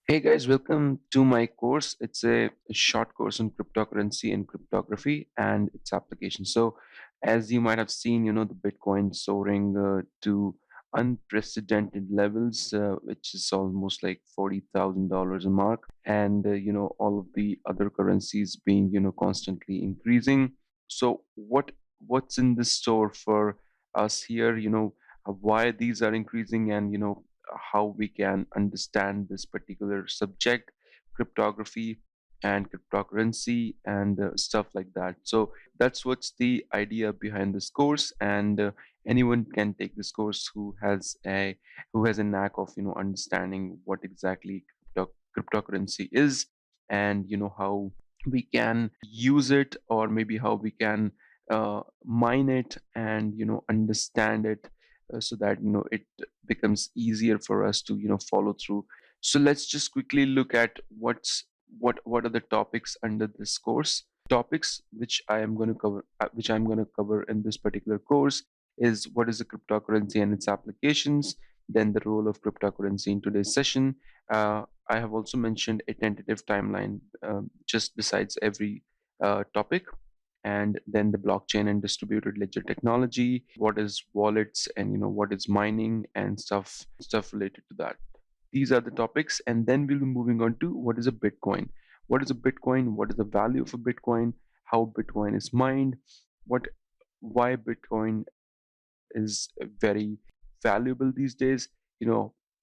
Hey guys, welcome to my course. It's a short course on cryptocurrency and cryptography and its application. So, as you might have seen, the Bitcoin soaring to unprecedented levels, which is almost like $40,000 a mark, and all of the other currencies being constantly increasing. So, what's in the store for us here? Why these are increasing, and how we can understand this particular subject, cryptography and cryptocurrency and stuff like that. So that's what's the idea behind this course, and anyone can take this course who has a knack of understanding what exactly cryptocurrency is, and how we can use it, or maybe how we can mine it and understand it, so that it becomes easier for us to follow through. So let's just quickly look at what are the topics under this course. Topics which I am going to cover, which I'm going to cover in this particular course, is what is a cryptocurrency and its applications, then the role of cryptocurrency in today's session. I have also mentioned a tentative timeline just besides every topic, and then the blockchain and distributed ledger technology, what is wallets, and what is mining and stuff related to that. These are the topics, and then we'll be moving on to what is a Bitcoin. What is a Bitcoin? What is the value of a Bitcoin? How Bitcoin is mined? What Why Bitcoin is very valuable these days?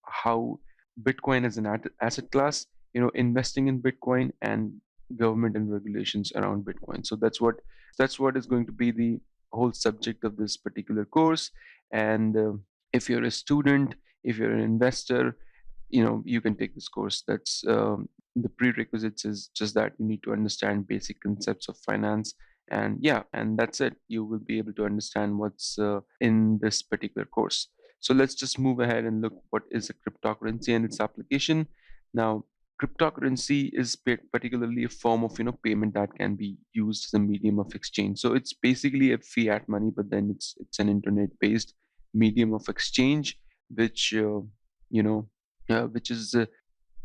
How Bitcoin as an asset class, investing in Bitcoin, and government and regulations around Bitcoin. So that's what is going to be the whole subject of this particular course. And if you're a student, if you're an investor, you can take this course. That's the prerequisites is just that you need to understand basic concepts of finance, and yeah, and that's it. You will be able to understand what's in this particular course. So let's just move ahead and look what is a cryptocurrency and its application. Now, cryptocurrency is particularly a form of payment that can be used as a medium of exchange. So it's basically a fiat money, but then it's an internet based medium of exchange, which you know which is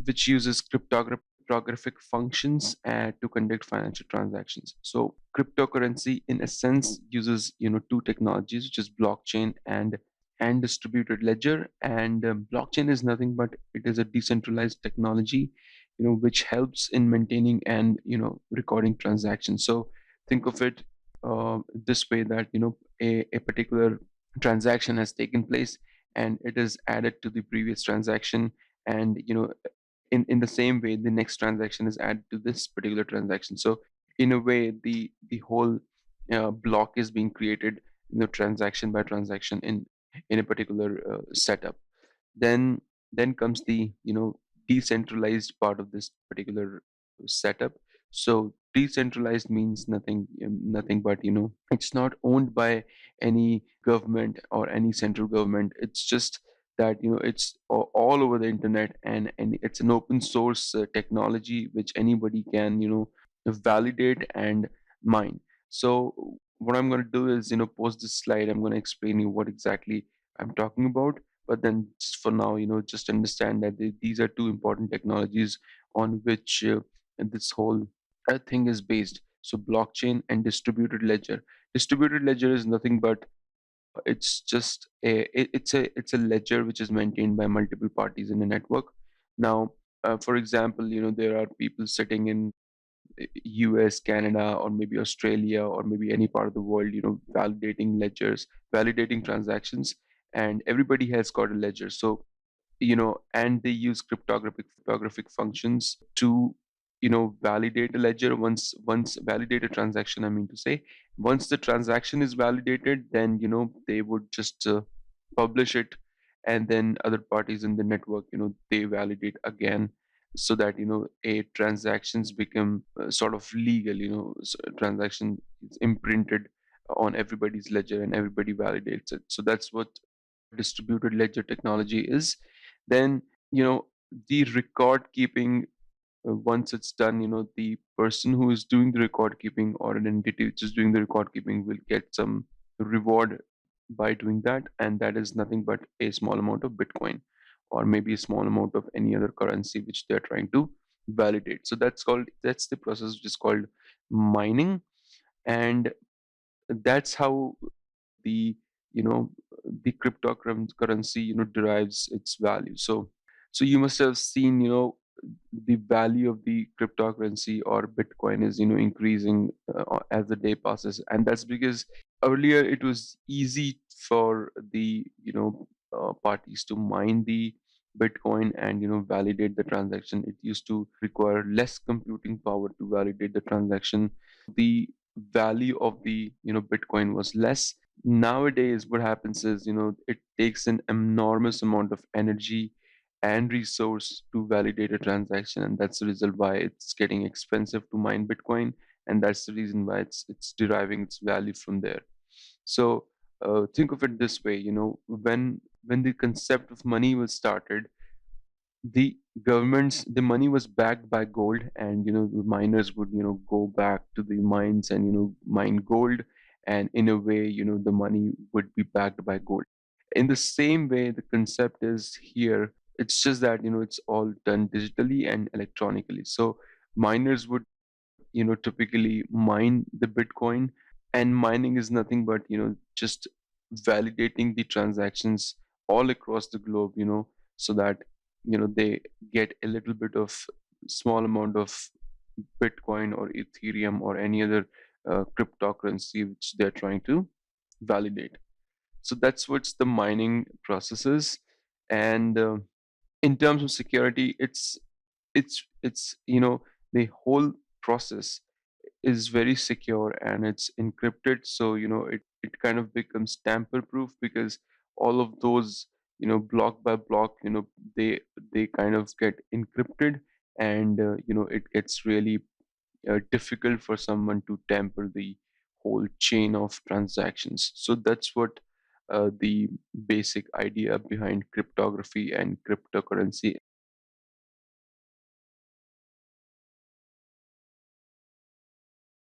which uses cryptographic functions to conduct financial transactions. So cryptocurrency, in a sense, uses two technologies, which is blockchain and distributed ledger. And blockchain is nothing but it is a decentralized technology, which helps in maintaining and recording transactions. So think of it this way, that a particular transaction has taken place, and it is added to the previous transaction, and in the same way the next transaction is added to this particular transaction. So in a way, the whole block is being created, transaction by transaction in a particular setup. Then then comes the decentralized part of this particular setup. So decentralized means nothing but it's not owned by any government or any central government. It's just that it's all over the internet, and it's an open source technology which anybody can validate and mine. So what I'm going to do is post this slide, I'm going to explain you what exactly I'm talking about. But then just for now, just understand that these are two important technologies on which this whole thing is based. So blockchain and distributed ledger. Distributed ledger is nothing but it's just it's a ledger which is maintained by multiple parties in a network. Now, for example, there are people sitting in US, Canada, or maybe Australia, or maybe any part of the world, validating ledgers, validating transactions, and everybody has got a ledger. So, and they use cryptographic functions to, validate a ledger. Once validate a transaction, I mean to say, once the transaction is validated, then they would just publish it, and then other parties in the network, they validate again, so that a transactions become sort of legal. Transaction is imprinted on everybody's ledger, and everybody validates it. So that's what distributed ledger technology is. Then the record keeping, once it's done, the person who is doing the record keeping, or an entity which is doing the record keeping, will get some reward by doing that, and that is nothing but a small amount of Bitcoin. or maybe a small amount of any other currency which they're trying to validate. So that's the process which is called mining, and that's how the you know the cryptocurrency derives its value. So you must have seen the value of the cryptocurrency or Bitcoin is increasing as the day passes, and that's because earlier it was easy for the parties to mine the Bitcoin and validate the transaction. It used to require less computing power to validate the transaction. The value of the Bitcoin was less. Nowadays what happens is it takes an enormous amount of energy and resource to validate a transaction, and that's the result why it's getting expensive to mine Bitcoin, and that's the reason why it's deriving its value from there. So think of it this way, when the concept of money was started, the money was backed by gold, and the miners would go back to the mines and mine gold, and in a way the money would be backed by gold. In the same way the concept is here. It's just that it's all done digitally and electronically. So miners would typically mine the Bitcoin, and mining is nothing but just validating the transactions all across the globe, so that they get a little bit of small amount of Bitcoin or Ethereum or any other cryptocurrency which they're trying to validate. So that's what's the mining process is. And in terms of security, it's the whole process is very secure and it's encrypted. So it kind of becomes tamper proof, because all of those block by block they kind of get encrypted, and it gets really difficult for someone to tamper the whole chain of transactions. So that's what the basic idea behind cryptography and cryptocurrency.